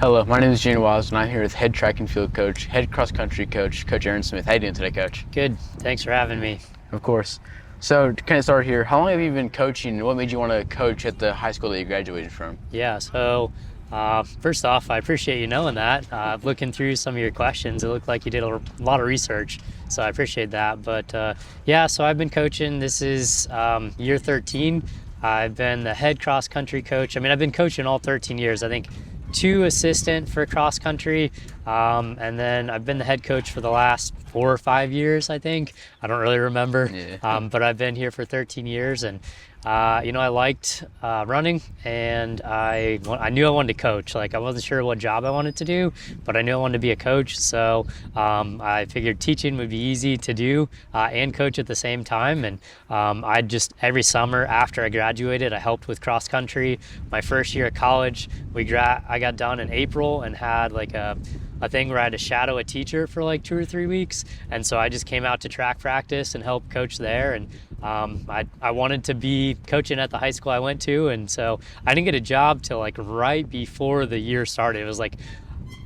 Hello, my name is Gene Waz, and I'm here with head track and field coach, head cross country coach, Coach Aaron Smith. How you doing today, Coach? Good. Thanks for having me. Of course. So to kind of start here, how long have you been coaching, and what made you want to coach at the high school that you graduated from? Yeah, so first off, I appreciate you knowing that. Looking through some of your questions, it looked like you did a lot of research, so I appreciate that. But yeah, so I've been coaching. This is year 13. I've been the head cross country coach. I mean, I've been coaching all 13 years. I think 2 assistant for cross country, and then I've been the head coach for the last 4 or 5 years, I think. I don't really remember, but I've been here for 13 years, and I liked running, and I knew I wanted to coach. Like, I wasn't sure what job I wanted to do, but I knew I wanted to be a coach, so I figured teaching would be easy to do and coach at the same time. And I just, every summer after I graduated, I helped with cross country. My first year at college, I got done in April and had like a thing where I had to shadow a teacher for like 2 or 3 weeks, and so I just came out to track practice and helped coach there. And I wanted to be coaching at the high school I went to, and so I didn't get a job till like right before the year started. It was like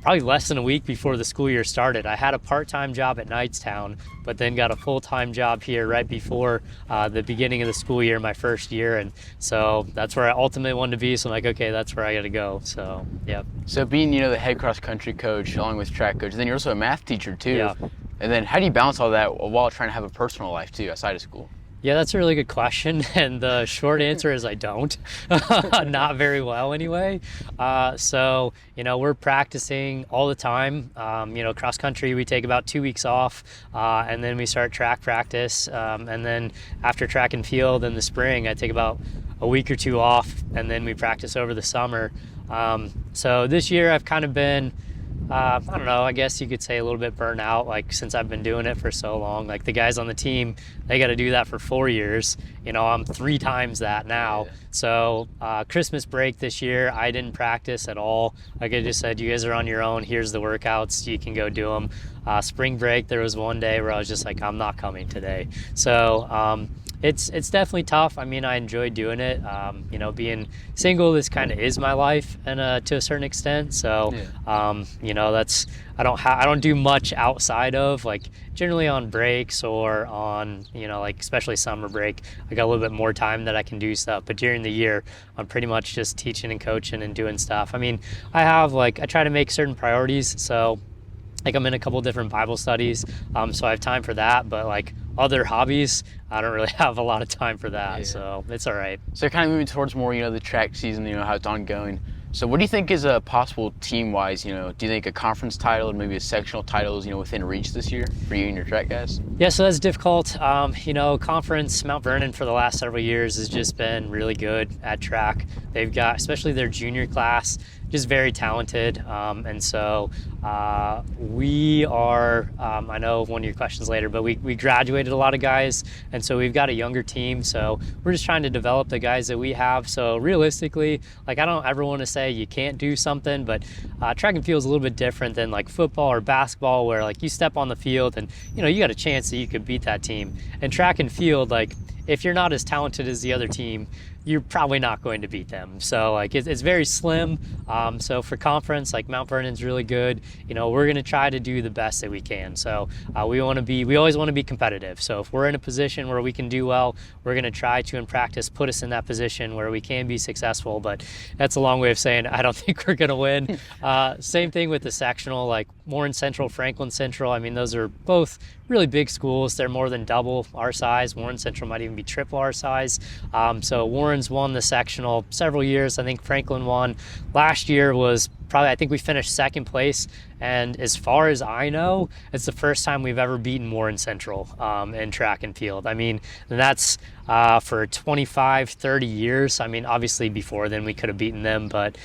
probably less than a week before the school year started. I had a part-time job at Knightstown, but then got a full-time job here right before the beginning of the school year, my first year. And so that's where I ultimately wanted to be. So I'm like, okay, that's where I got to go. So, yeah. So being, the head cross country coach along with track coach, then you're also a math teacher too. Yeah. And then how do you balance all that while trying to have a personal life too outside of school? Yeah, that's a really good question, and the short answer is I don't. Not very well anyway. So, we're practicing all the time. Cross country, we take about 2 weeks off, and then we start track practice. And then after track and field in the spring, I take about a week or 2 off, and then we practice over the summer. So this year I've kind of been, I don't know, I guess you could say a little bit burnt out, like, since I've been doing it for so long. Like, the guys on the team, they got to do that for 4 years. I'm 3 times that now. Yeah. So Christmas break this year, I didn't practice at all. Like I just said, you guys are on your own. Here's the workouts. You can go do them. Spring break, there was one day where I was just like, I'm not coming today. So it's definitely tough. I mean, I enjoy doing it. Being single, this kind of is my life, and to a certain extent. So, I don't do much outside of, like, generally on breaks or on, especially summer break, I got a little bit more time that I can do stuff. But during the year, I'm pretty much just teaching and coaching and doing stuff. I mean, I try to make certain priorities. So, like, I'm in a couple different Bible studies, so I have time for that. But like other hobbies, I don't really have a lot of time for that. Yeah. So it's all right. So kind of moving towards more, the track season, how it's ongoing. So what do you think is a possible team-wise, do you think a conference title or maybe a sectional title is, within reach this year for you and your track guys? Yeah, so that's difficult. Conference, Mount Vernon for the last several years has just been really good at track. They've got, especially their junior class, just very talented. And so we are, I know one of your questions later, but we graduated a lot of guys. And so we've got a younger team. So we're just trying to develop the guys that we have. So realistically, like, I don't ever want to say you can't do something, but track and field is a little bit different than like football or basketball, where like you step on the field and, you got a chance that you could beat that team. And track and field, like, if you're not as talented as the other team, you're probably not going to beat them. So like it's very slim. So for conference, like, Mount Vernon's really good. We're going to try to do the best that we can. So we always want to be competitive. So if we're in a position where we can do well, we're going to try to, in practice, put us in that position where we can be successful. But that's a long way of saying I don't think we're going to win. Same thing with the sectional, like Warren-Central, Franklin-Central. I mean, those are both really big schools. They're more than double our size. Warren-Central might even be triple our size. So Warren's won the sectional several years. I think Franklin won. Last year was probably, I think we finished second place. And as far as I know, it's the first time we've ever beaten Warren-Central in track and field. I mean, that's for 25, 30 years. I mean, obviously before then we could have beaten them, but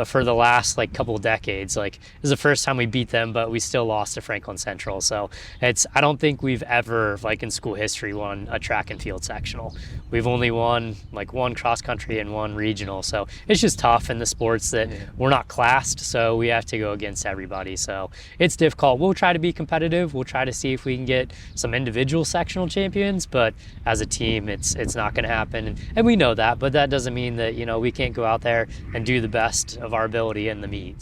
for the last like couple of decades, like, this is the first time we beat them, but we still lost to Franklin-Central. So I don't think we've ever, like, in school history, won a track and field sectional. We've only won like like one cross country and one regional. So it's just tough in the sports that we're not classed, so we have to go against everybody. So it's difficult. We'll try to be competitive. We'll try to see if we can get some individual sectional champions, but as a team, it's not going to happen. And we know that, but that doesn't mean that, we can't go out there and do the best of our ability in the meet.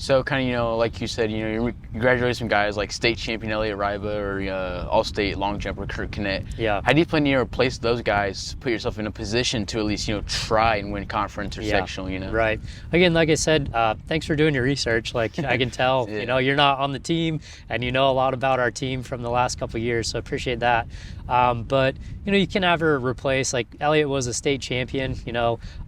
So kind of, like you said, you graduated some guys like state champion Elliot Ryba or all-state long jumper Kurt Kinnett. Yeah. How do you plan to replace those guys, put yourself in a position to at least, try and win conference or sectional, Right. Again, like I said, thanks for doing your research. Like I can tell, you're not on the team and you know a lot about our team from the last couple of years, so appreciate that. But, you can never replace, like Elliot was a state champion,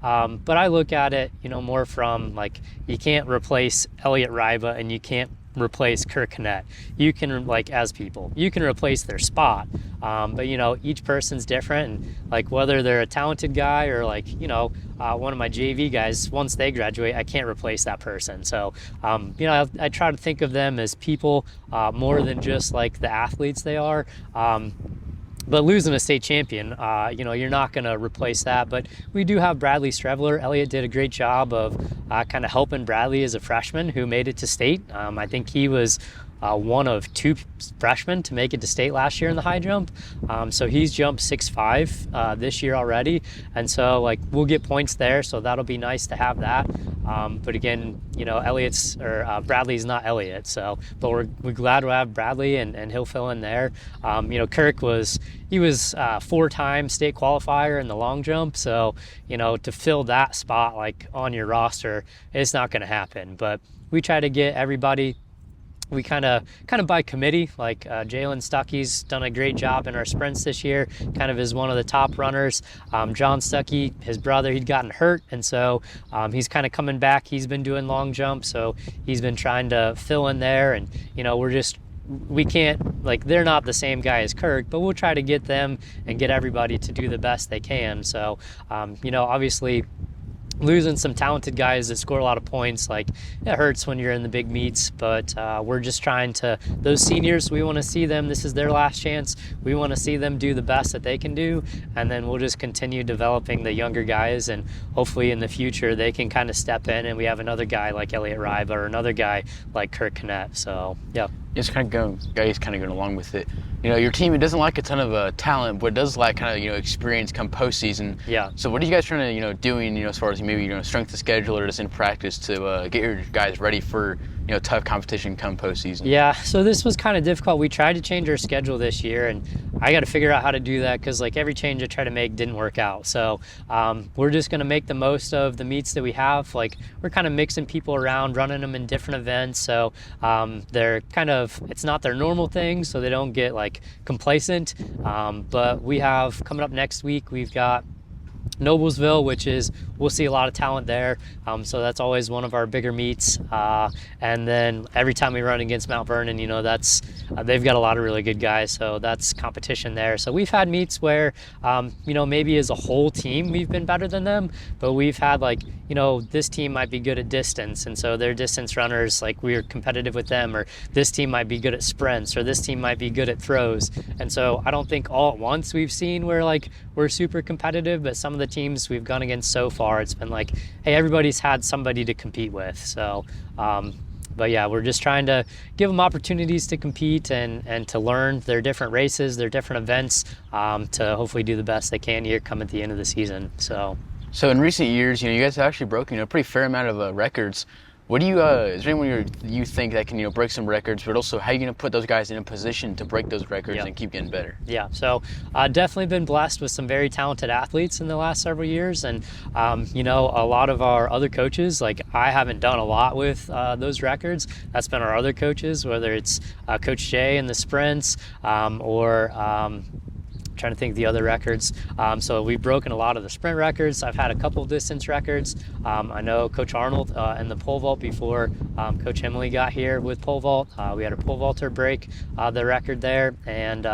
but I look at it, more from like, you can't replace Elliot Ryba and you can't replace Kurt Kinnett. You can, like, as people, you can replace their spot. But, each person's different, and like whether they're a talented guy or like, one of my JV guys, once they graduate, I can't replace that person. So, I try to think of them as people more than just like the athletes they are. But losing a state champion, you're not going to replace that. But we do have Bradley Strevler. Elliot did a great job of kind of helping Bradley as a freshman who made it to state. I think he was one of 2 freshmen to make it to state last year in the high jump. So he's jumped 6'5" this year already. And so like we'll get points there. So that'll be nice to have that. But again, Bradley's not Elliot. So, but we're glad to have Bradley and he'll fill in there. Kirk was 4-time state qualifier in the long jump. So, to fill that spot like on your roster, it's not going to happen. But we try to get everybody. We kind of by committee, like Jalen Stuckey's done a great job in our sprints this year, kind of is one of the top runners. John Stuckey, his brother, he'd gotten hurt, and so he's kind of coming back. He's been doing long jump, so he's been trying to fill in there, and we can't, like, they're not the same guy as Kirk, but we'll try to get them and get everybody to do the best they can. So, obviously, losing some talented guys that score a lot of points, like, it hurts when you're in the big meets, but we're just trying to, those seniors, we want to see them, this is their last chance, we want to see them do the best that they can do, and then we'll just continue developing the younger guys, and hopefully in the future they can kind of step in and we have another guy like Elliot Ryba or another guy like Kurt Kinnett. So yeah, it's kind of going along with it. Your team, it doesn't lack a ton of talent, but it does lack kind of, experience come postseason. Yeah. So what are you guys trying to, doing, as far as maybe, strength of schedule or just in practice to get your guys ready for, tough competition come postseason? Yeah, so this was kind of difficult. We tried to change our schedule this year, and I got to figure out how to do that because, like, every change I try to make didn't work out. So we're just going to make the most of the meets that we have. Like, we're kind of mixing people around, running them in different events. So they're kind of, it's not their normal thing, so they don't get, like, complacent. But we have, coming up next week, we've got Noblesville, which is, we'll see a lot of talent there. So that's always one of our bigger meets. And then every time we run against Mount Vernon, that's, they've got a lot of really good guys. So that's competition there. So we've had meets where, maybe as a whole team, we've been better than them, but we've had like, this team might be good at distance. And so their distance runners, like we're competitive with them, or this team might be good at sprints, or this team might be good at throws. And so I don't think all at once we've seen where like we're super competitive, but some of the teams we've gone against so far, it's been like, hey, everybody's had somebody to compete with. So, but yeah, we're just trying to give them opportunities to compete and to learn their different races, their different events, to hopefully do the best they can here come at the end of the season. So in recent years, you guys have actually broken a pretty fair amount of records. What do you, is there anyone you think that can, break some records, but also how are you going to put those guys in a position to break those records and keep getting better? Yeah, so definitely been blessed with some very talented athletes in the last several years. And, a lot of our other coaches, like I haven't done a lot with those records. That's been our other coaches, whether it's Coach Jay in the sprints or trying to think of the other records. So we've broken a lot of the sprint records. I've had a couple of distance records. I know Coach Arnold in the pole vault before Coach Emily got here with pole vault. We had a pole vaulter break the record there. And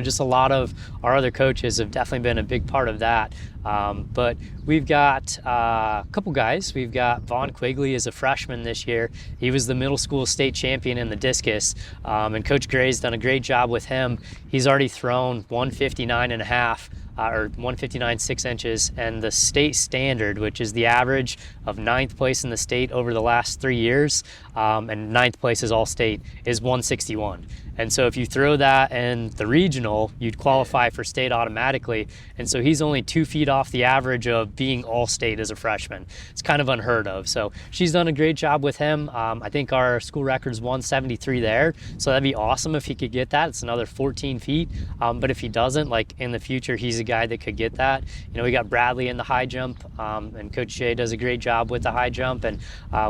just a lot of our other coaches have definitely been a big part of that. But we've got a couple guys. We've got Vaughn Quigley as a freshman this year. He was the middle school state champion in the discus, and Coach Gray's done a great job with him. He's already thrown 159.5 or 159 6 inches, and the state standard, which is the average of 9th place in the state over the last 3 years, and 9th place is all state, is 161. And so if you throw that in the regional, you'd qualify for state automatically. And so he's only 2 feet off the average of being all state as a freshman. It's kind of unheard of. So she's done a great job with him. I think our school record's 173 there. So that'd be awesome if he could get that. It's another 14 feet. But if he doesn't, like in the future, he's a guy that could get that. You know, we got Bradley in the high jump, and Coach Jay does a great job with the high jump. And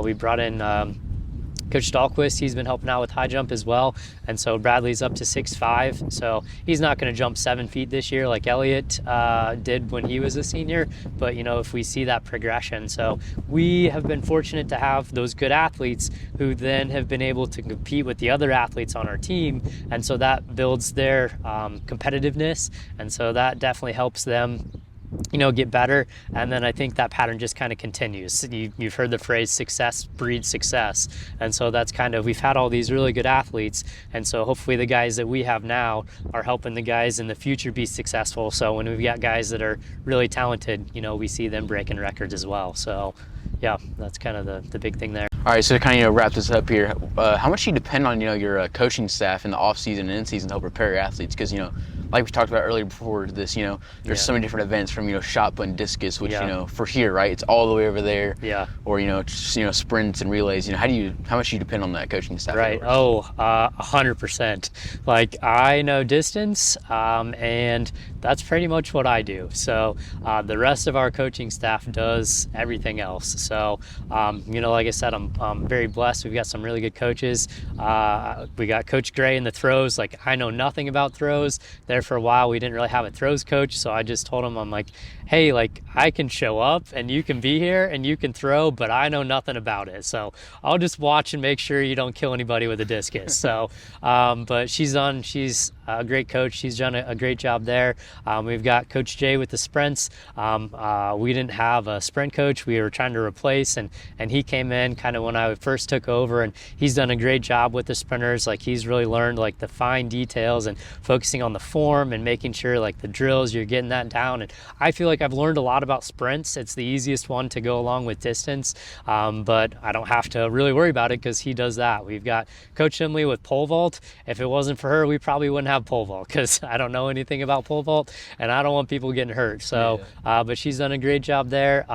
we brought in Coach Dahlquist. He's been helping out with high jump as well. And so Bradley's up to 6'5". So he's not going to jump 7 feet this year like Elliot did when he was a senior. But, you know, if we see that progression. So we have been fortunate to have those good athletes who then have been able to compete with the other athletes on our team. And so that builds their competitiveness. And so that definitely helps them, you know, get better. And then I think that pattern just kind of continues. You've heard the phrase success breeds success. And so that's kind of, we've had all these really good athletes. And so hopefully the guys that we have now are helping the guys in the future be successful. So when we've got guys that are really talented, you know, we see them breaking records as well. So yeah, that's kind of the big thing there. All right, so to kind of, you know, wrap this up here, how much do you depend on, you know, your coaching staff in the off season and in season to help prepare your athletes? Because, you know, like we talked about earlier before this, you know, there's so many different events from, you know, shot put and discus, which, you know, for here, right, it's all the way over there. Yeah. Or, you know, just, you know, sprints and relays. You know, how much do you depend on that coaching staff? Right. 100%. Like, I know distance, and that's pretty much what I do. So the rest of our coaching staff does everything else. So, you know, like I said, I'm very blessed. We've got some really good coaches. We got Coach Gray in the throws. Like, I know nothing about throws. There for a while, we didn't really have a throws coach. So I just told him, I'm like, hey, like, I can show up and you can be here and you can throw, but I know nothing about it. So I'll just watch and make sure you don't kill anybody with a discus. So, but she's a great coach. She's done a great job there. We've got Coach Jay with the sprints. We didn't have a sprint coach. We were trying to replace, and he came in kind of when I first took over, and he's done a great job with the sprinters. Like, he's really learned like the fine details and focusing on the form and making sure like the drills, you're getting that down. And I feel like I've learned a lot about sprints. It's the easiest one to go along with distance, but I don't have to really worry about it because he does that. We've got Coach Emily with pole vault. If it wasn't for her, we probably wouldn't have pole vault because I don't know anything about pole vault and I don't want people getting hurt. So, but she's done a great job there.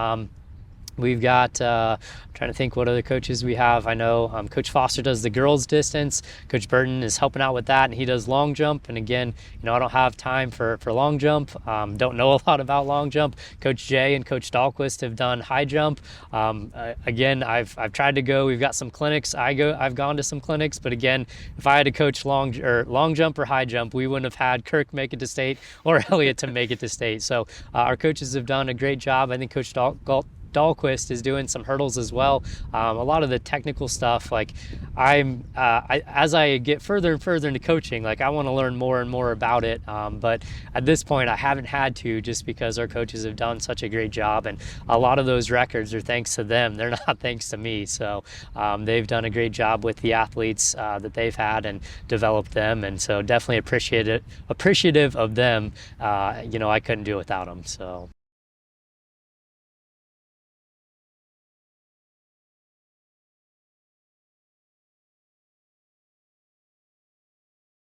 We've got, I'm trying to think what other coaches we have. I know Coach Foster does the girls distance. Coach Burton is helping out with that, and he does long jump. And again, you know, I don't have time for long jump. Don't know a lot about long jump. Coach Jay and Coach Dahlquist have done high jump. Again, I've tried to go. We've got some clinics. I've gone to some clinics, but again, if I had to coach long jump or high jump, we wouldn't have had Kirk make it to state or Elliot to make it to state. So our coaches have done a great job. I think Coach Dahlquist is doing some hurdles as well. A lot of the technical stuff, like as I get further and further into coaching, like I want to learn more and more about it. But at this point, I haven't had to, just because our coaches have done such a great job. And a lot of those records are thanks to them. They're not thanks to me. So they've done a great job with the athletes that they've had and developed them. And so definitely appreciative of them. You know, I couldn't do it without them. So.